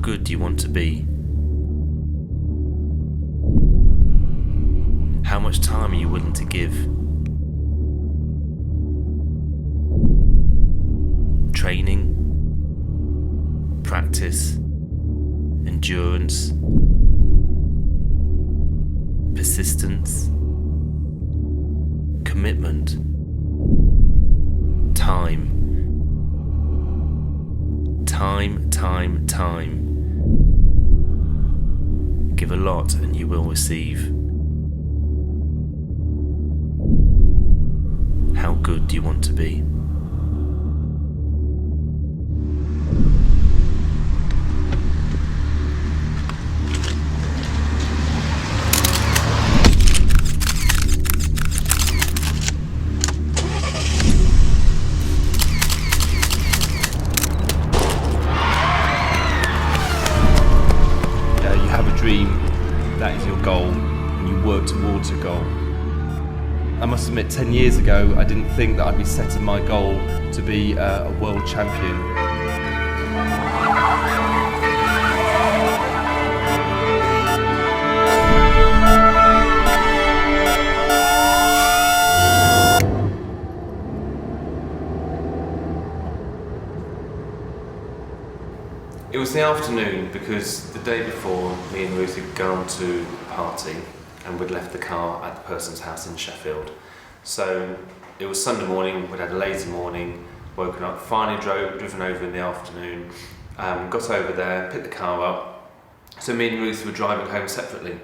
good do you want to be? How much time are you willing to give? Training, practice, endurance, persistence, commitment, time. Give a lot and you will receive. How good do you want to be? You have a dream, that is your goal, and you work towards a goal. I must admit, 10 years ago, I didn't think that I'd be setting my goal to be a world champion. It was the afternoon because the day before me and Ruth had gone to a party and we'd left the car at the person's house in Sheffield. So it was Sunday morning, we'd had a lazy morning, woken up, finally driven over in the afternoon, got over there, picked the car up. So me and Ruth were driving home separately,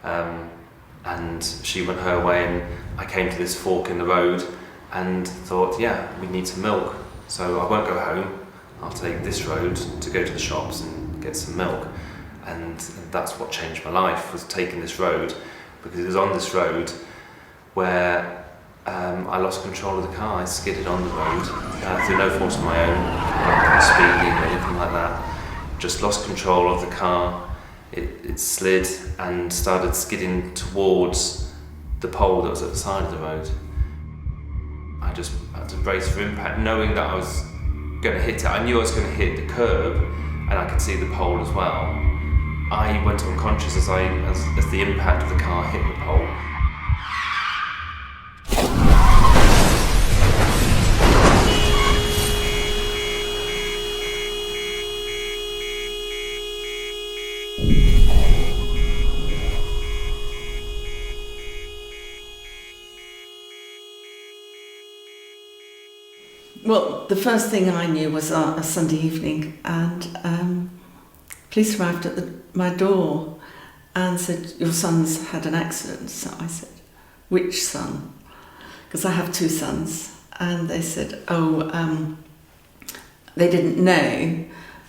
and she went her way and I came to this fork in the road and thought, yeah, we need some milk. So I won't go home, I'll take this road to go to the shops and get some milk. And that's what changed my life, was taking this road, because it was on this road where I lost control of the car. I skidded on the road through no fault of my own, not speeding or anything like that. Just lost control of the car. It slid and started skidding towards the pole that was at the side of the road. I just had to brace for impact, knowing that I was going to hit it. I knew I was going to hit the curb, and I could see the pole as well. I went unconscious as the impact of the car hit the pole. Well, the first thing I knew was a Sunday evening, and police arrived at my door and said, your son's had an accident. So I said, which son? Because I have two sons. And they said, they didn't know,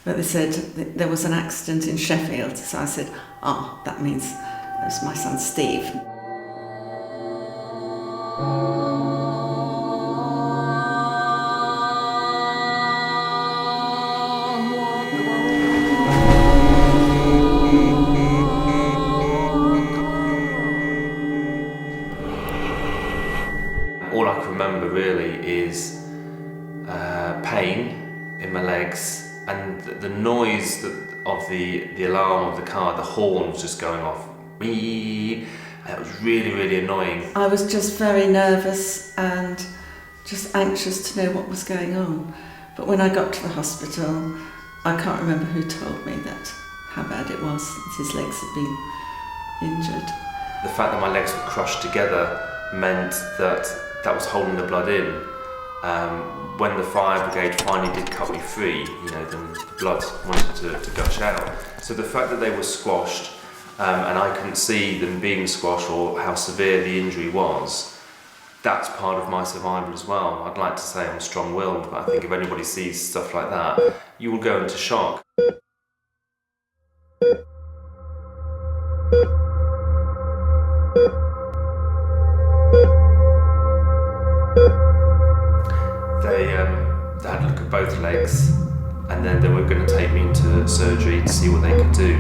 but they said there was an accident in Sheffield. So I said, that means that's my son Steve. All I can remember really is pain in my legs and the noise of the alarm of the car. The horn was just going off. It was really, really annoying. I was just very nervous and just anxious to know what was going on. But when I got to the hospital, I can't remember who told me how bad it was, that his legs had been injured. The fact that my legs were crushed together meant that was holding the blood in. When the fire brigade finally did cut me free, then the blood wanted to gush out. So the fact that they were squashed, and I couldn't see them being squashed or how severe the injury was, that's part of my survival as well. I'd like to say I'm strong-willed, but I think if anybody sees stuff like that, you will go into shock. They had a look at both legs, and then they were going to take me into surgery to see what they could do.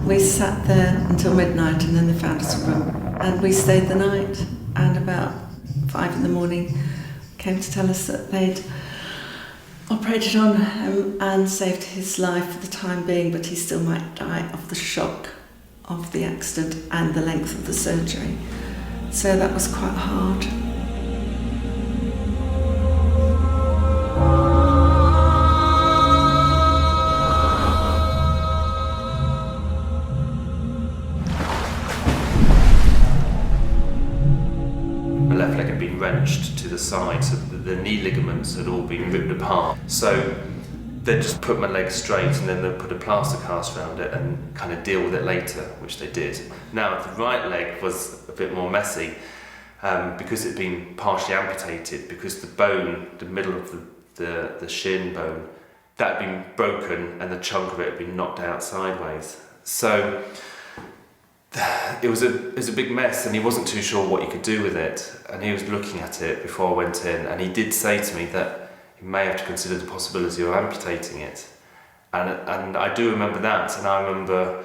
we sat there until midnight, and then they found us a room. And we stayed the night, and about 5 in the morning came to tell us that they'd operated on him and saved his life for the time being, but he still might die of the shock of the accident and the length of the surgery. So that was quite hard. My left leg had been wrenched to the side, so the knee ligaments had all been ripped apart. So they just put my leg straight, and then they put a plaster cast around it and kind of deal with it later, which they did. Now the right leg was a bit more messy because it had been partially amputated, because the bone, the middle of the shin bone, that had been broken and the chunk of it had been knocked out sideways. So it was a big mess, and he wasn't too sure what he could do with it, and he was looking at it before I went in, and he did say to me that he may have to consider the possibility of amputating it, and I do remember that, and I remember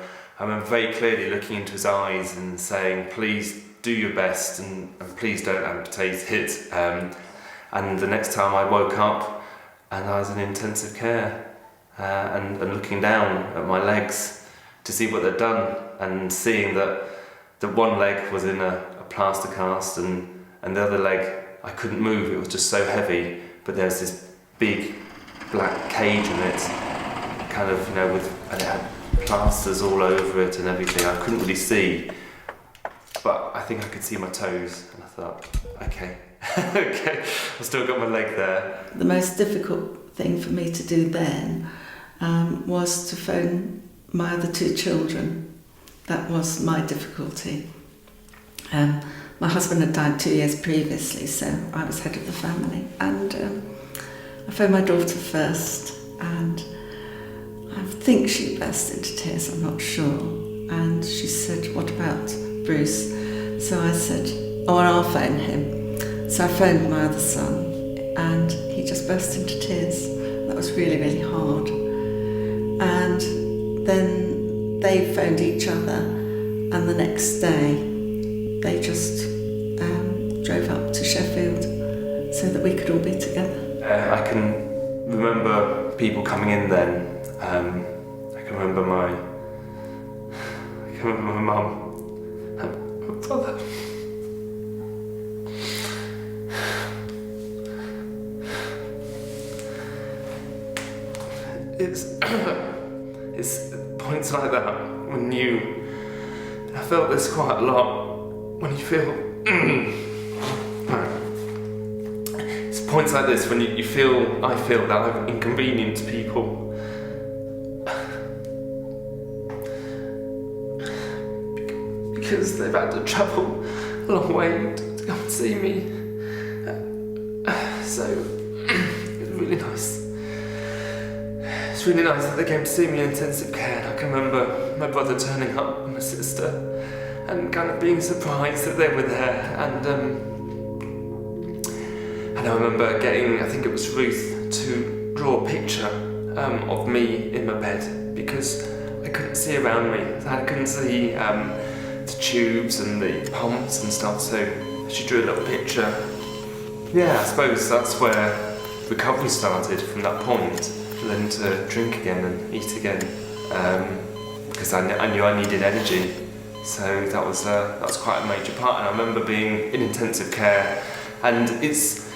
very clearly looking into his eyes and saying, please do your best and please don't amputate it. And the next time I woke up and I was in intensive care and looking down at my legs to see what they'd done, and seeing that the one leg was in a plaster cast and the other leg I couldn't move, it was just so heavy, but there's this big black cage in it, kind of, and it had plasters all over it and everything. I couldn't really see, but I think I could see my toes, and I thought, okay, okay, I've still got my leg there. The most difficult thing for me to do then was to phone my other 2 children. That was my difficulty. My husband had died 2 years previously, so I was head of the family, and I phoned my daughter first, and I think she burst into tears, I'm not sure, and she said, what about Bruce? So I said, oh, I'll phone him. So I phoned my other son, and he just burst into tears. That was really, really hard. And then they phoned each other, and the next day they just drove up to Sheffield so that we could all be together. I can remember people coming in then. I can remember my mum and my brother. It's points like that when I felt this quite a lot, when you feel it's points like this when I feel that I've inconvenienced people because they've had to travel a long way to come and see me, so it's really nice. It's really nice that they came to see me in intensive care, and I can remember my brother turning up and my sister and kind of being surprised that they were there, and I remember getting, I think it was Ruth, to draw a picture of me in my bed because I couldn't see around me. I couldn't see the tubes and the pumps and stuff, so she drew a little picture. Yeah, I suppose that's where recovery started from that point. Then to drink again and eat again, because I knew I needed energy, so that was quite a major part. And I remember being in intensive care, and it's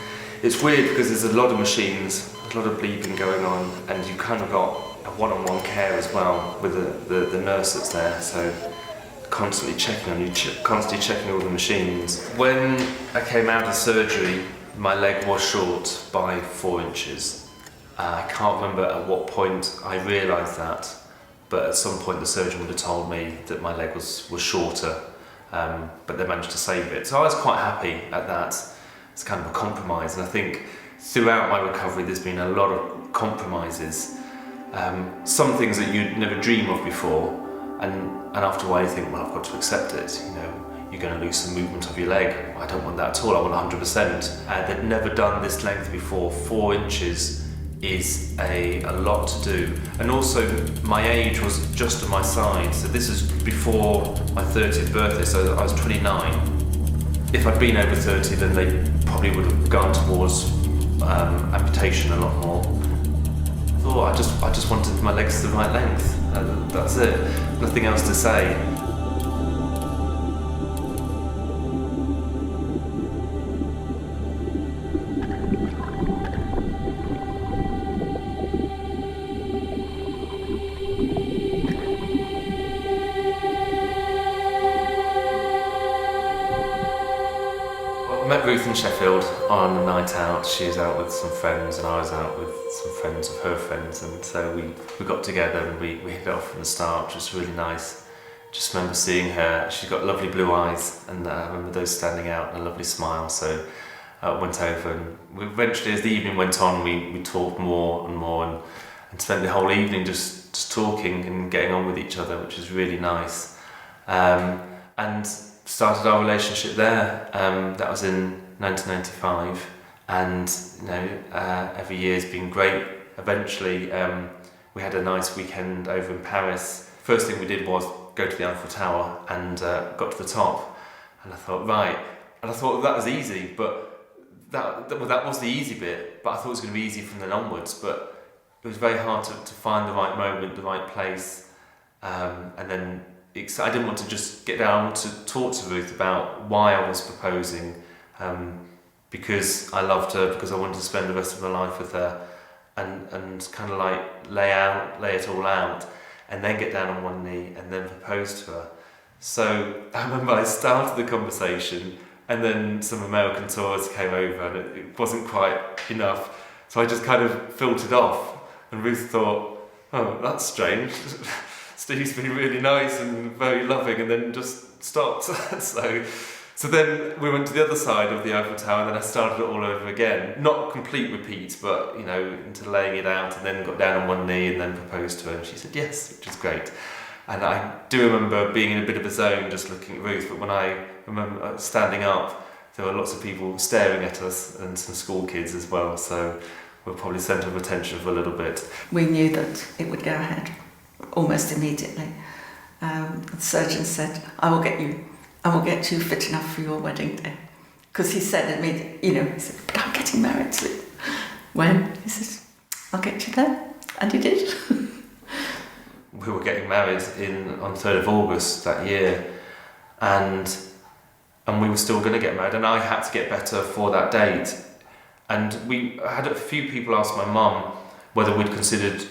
weird because there's a lot of machines, a lot of bleeping going on, and you kind of got a one-on-one care as well with the nurse that's there, so constantly checking on you, constantly checking all the machines. When I came out of surgery, my leg was short by 4 inches. I can't remember at what point I realised that, but at some point the surgeon would have told me that my leg was shorter, but they managed to save it. So I was quite happy at that. It's kind of a compromise, and I think throughout my recovery there's been a lot of compromises. Some things that you'd never dream of before, and after a while you think, well, I've got to accept it, you're going to lose some movement of your leg. I don't want that at all, I want 100%. They'd never done this length before, 4 inches is a lot to do. And also my age was just on my side, so this is before my 30th birthday, so I was 29. If I'd been over 30, then they probably would have gone towards amputation a lot more. I just wanted my legs the right length. That's it. Nothing else to say. I met Ruth in Sheffield on a night out. She was out with some friends and I was out with some friends of her friends, and so we got together and we hit it off from the start, which was really nice. Just remember seeing her. She's got lovely blue eyes, and I remember those standing out and a lovely smile, so I went over, and we eventually, as the evening went on, we talked more and more and spent the whole evening just talking and getting on with each other, which was really nice. And started our relationship there. That was in 1995, and every year's been great. Eventually, we had a nice weekend over in Paris. First thing we did was go to the Eiffel Tower and got to the top. And I thought, right, and I thought that was easy, but that was the easy bit. But I thought it was going to be easy from then onwards. But it was very hard to find the right moment, the right place, and then. I didn't want to just get down to talk to Ruth about why I was proposing, because I loved her, because I wanted to spend the rest of my life with her, and kind of like lay it all out, and then get down on one knee and then propose to her. So I remember I started the conversation, and then some American tourists came over, and it wasn't quite enough, so I just kind of filtered off, and Ruth thought, oh, that's strange. Steve's been really nice and very loving, and then just stopped. So then we went to the other side of the Eiffel Tower, and then I started it all over again. Not complete repeat, but into laying it out, and then got down on one knee and then proposed to her, and she said yes, which is great. And I do remember being in a bit of a zone just looking at Ruth, but when I remember standing up, there were lots of people staring at us, and some school kids as well, so we're probably centre of attention for a little bit. We knew that it would go ahead almost immediately. The surgeon said, I will get you fit enough for your wedding day. Because he said immediately, he said, but I'm getting married soon. When? He said, I'll get you there. And he did. We were getting married on 3rd of August that year, and we were still going to get married, and I had to get better for that date. And we had a few people ask my mum whether we'd considered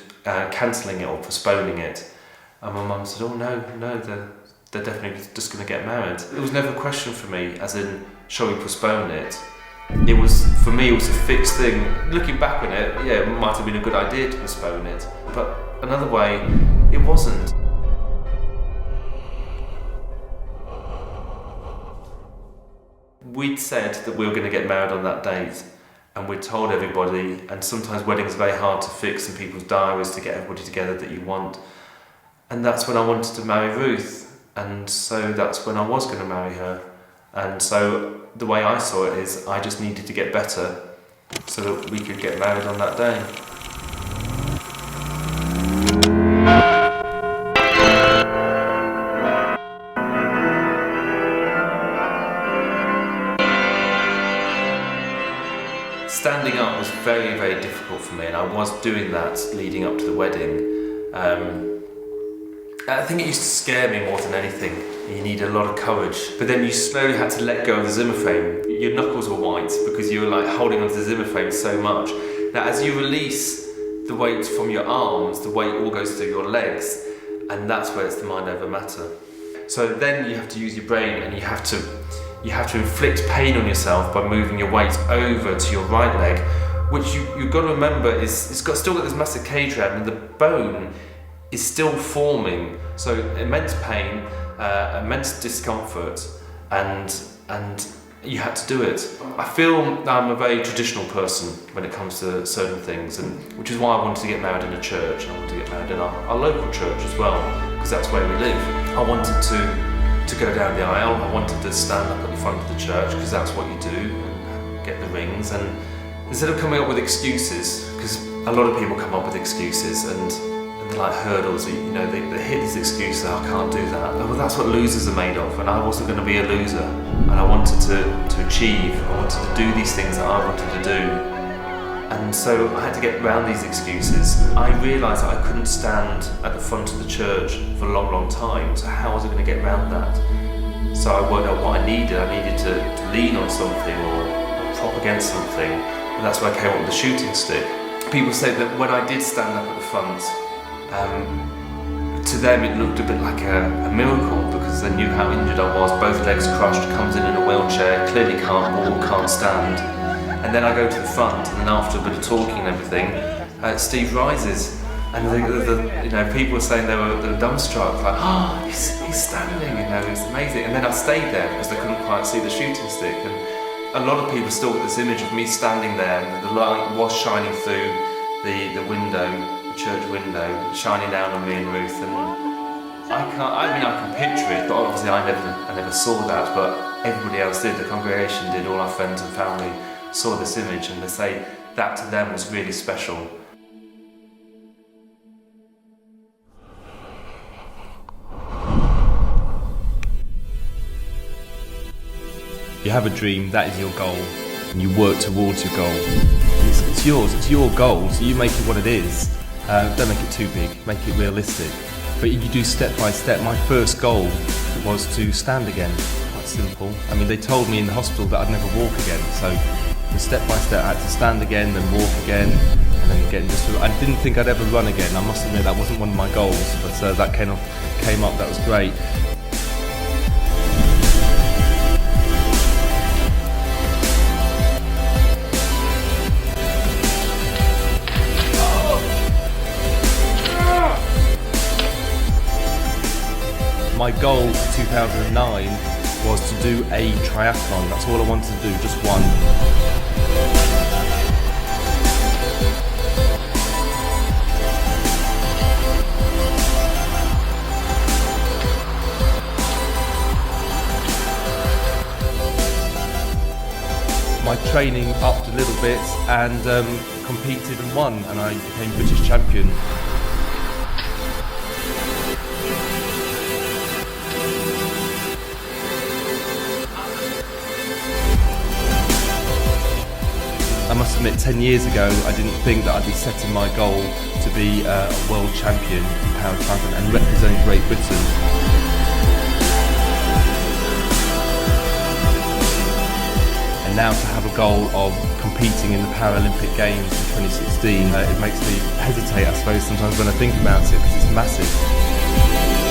cancelling it or postponing it, and my mum said, oh no, they're definitely just going to get married. It was never a question for me, as in, shall we postpone it? It was, for me, it was a fixed thing. Looking back on it, yeah, it might have been a good idea to postpone it, but another way, it wasn't. We'd said that we were going to get married on that date, and we told everybody, and sometimes weddings are very hard to fix in people's diaries to get everybody together that you want. And that's when I wanted to marry Ruth, and so that's when I was going to marry her. And so the way I saw it is I just needed to get better so that we could get married on that day. Standing up was very, very difficult for me, and I was doing that leading up to the wedding. I think it used to scare me more than anything. You need a lot of courage, but then you slowly had to let go of the Zimmer frame. Your knuckles were white because you were like holding onto the Zimmer frame so much. Now, as you release the weight from your arms, the weight all goes through your legs, and that's where it's the mind over matter. So then you have to use your brain, and you have to inflict pain on yourself by moving your weight over to your right leg, which you've got to remember still got this massive cage around, and the bone is still forming. So immense pain, immense discomfort, and you had to do it. I feel I'm a very traditional person when it comes to certain things, and which is why I wanted to get married in a church, and I wanted to get married in our local church as well, because that's where we live. I wanted to go down the aisle. I wanted to stand up at the front of the church, because that's what you do, and get the rings. And instead of coming up with excuses, because a lot of people come up with excuses and they're like hurdles, you know, they hit these excuses, I can't do that. Well, that's what losers are made of, and I wasn't going to be a loser, and I wanted to achieve, I wanted to do these things that I wanted to do. And so I had to get around these excuses. I realised that I couldn't stand at the front of the church for a long, long time, so how was I going to get around that? So I worked out what I needed. I needed to lean on something or prop against something, and that's where I came up with the shooting stick. People say that when I did stand up at the front, to them it looked a bit like a miracle, because they knew how injured I was, both legs crushed, comes in a wheelchair, clearly can't walk, can't stand. And then I go to the front, and then after a bit of talking and everything, Steve rises, and you know, people were saying they were dumbstruck, like, oh, he's standing, you know, it's amazing. And then I stayed there because they couldn't quite see the shooting stick. And a lot of people still got this image of me standing there, and the light was shining through the window, the church window, shining down on me and Ruth. And I can picture it, but obviously I never saw that, but everybody else did, the congregation did, all our friends and family saw this image, and they say that to them was really special. You have a dream, that is your goal, and you work towards your goal. It's yours, it's your goal, so you make it what it is. Don't make it too big, make it realistic. But you do step by step. My first goal was to stand again. Quite simple. I mean, they told me in the hospital that I'd never walk again, so step by step I had to stand again, then walk again, and then get into swim. I didn't think I'd ever run again. I must admit that wasn't one of my goals, but that came up, that was great. My goal for 2009 was to do a triathlon. That's all I wanted to do, just one. My training upped a little bit and competed and won, and I became British champion. I must admit, 10 years ago, I didn't think that I'd be setting my goal to be a world champion in power triathlon and representing Great Britain. And now to have a goal of competing in the Paralympic Games in 2016, it makes me hesitate, I suppose, sometimes when I think about it, because it's massive.